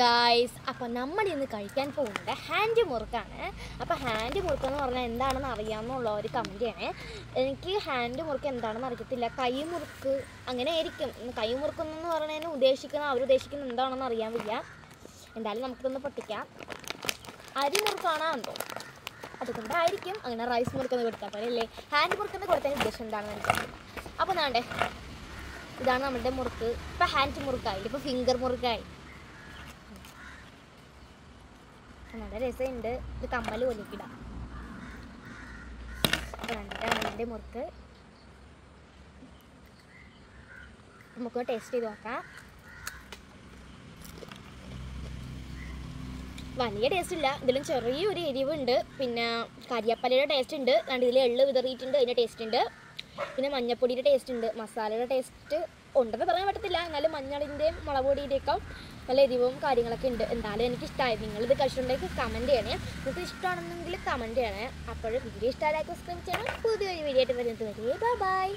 Guys, അപ്പോൾ നമ്മൾ ഇന്ന് കഴിക്കാൻ പോകുന്നത് ഹാൻഡ് മുറുക്കാണ്. അപ്പോൾ ഹാൻഡ് മുറുക്കെന്ന് പറഞ്ഞാൽ എന്താണെന്ന് അറിയാമെന്നുള്ളവർ കമൻറ്റ് ചെയ്യണേ. എനിക്ക് ഹാൻഡ് മുറുക്ക് എന്താണെന്ന് അറിയത്തില്ല. കൈ മുറുക്ക് അങ്ങനെ ആയിരിക്കും. കൈ മുറുക്കെന്ന് പറഞ്ഞതിന് അവരുദ്ദേശിക്കുന്ന എന്താണെന്ന് അറിയാൻ വയ്യ. എന്തായാലും നമുക്കിതൊന്ന് പൊട്ടിക്കാം. അരി മുറുക്കാണോ എന്തോ, അതുകൊണ്ടായിരിക്കും അങ്ങനെ റൈസ് മുറുക്കെന്ന് കൊടുത്താൽ പോലെ അല്ലേ. ഹാൻഡ് മുറുക്കെന്ന് കൊടുത്തതിന് ഉദ്ദേശം എന്താണെന്ന് എനിക്കറിയില്ല. അപ്പോൾ നാണ്ടേ ഇതാണ് നമ്മുടെ മുറുക്ക്. ഇപ്പോൾ ഹാൻഡ് മുറുക്കായി, ഇപ്പോൾ ഫിംഗർ മുറുക്കായി. നല്ല രസമുണ്ട്. ഇത് കമ്മൽ പോലെക്കിടാം. രണ്ടാണ് എൻ്റെ മുറുക്ക്. നമുക്ക് ടേസ്റ്റ് ചെയ്ത് നോക്കാം. വലിയ ടേസ്റ്റ് ഇല്ല, ഇതിലും ചെറിയൊരു എരിവുണ്ട്. പിന്നെ കരിയപ്പലയുടെ ടേസ്റ്റ് ഉണ്ട്. ഇതിൽ എള്ള് വിതറിയിട്ടുണ്ട്, അതിൻ്റെ ടേസ്റ്റ് ഉണ്ട്. പിന്നെ മഞ്ഞപ്പൊടിയുടെ ടേസ്റ്റ് ഉണ്ട്. മസാലയുടെ ടേസ്റ്റ് ഉണ്ടെന്ന് പറയാൻ പറ്റത്തില്ല, എന്നാലും മഞ്ഞളിൻ്റെയും മുളക് പൊടിയുടെയൊക്കെ നല്ല എരിവും കാര്യങ്ങളൊക്കെ ഉണ്ട്. എന്തായാലും എനിക്കിഷ്ടമായി. നിങ്ങളിത് കഴിച്ചിട്ടുണ്ടെങ്കിൽ കമൻറ്റ് ചെയ്യണേ. നിങ്ങൾക്ക് ഇഷ്ടമാണെന്നെങ്കിൽ കമൻറ്റ് ചെയ്യണേ. അപ്പോൾ വീഡിയോ ഇഷ്ടമായി സബ്സ്ക്രൈബ് ചെയ്യണം. പുതിയൊരു വീഡിയോ ആയിട്ട് വരുന്നത് വരെ ബൈ.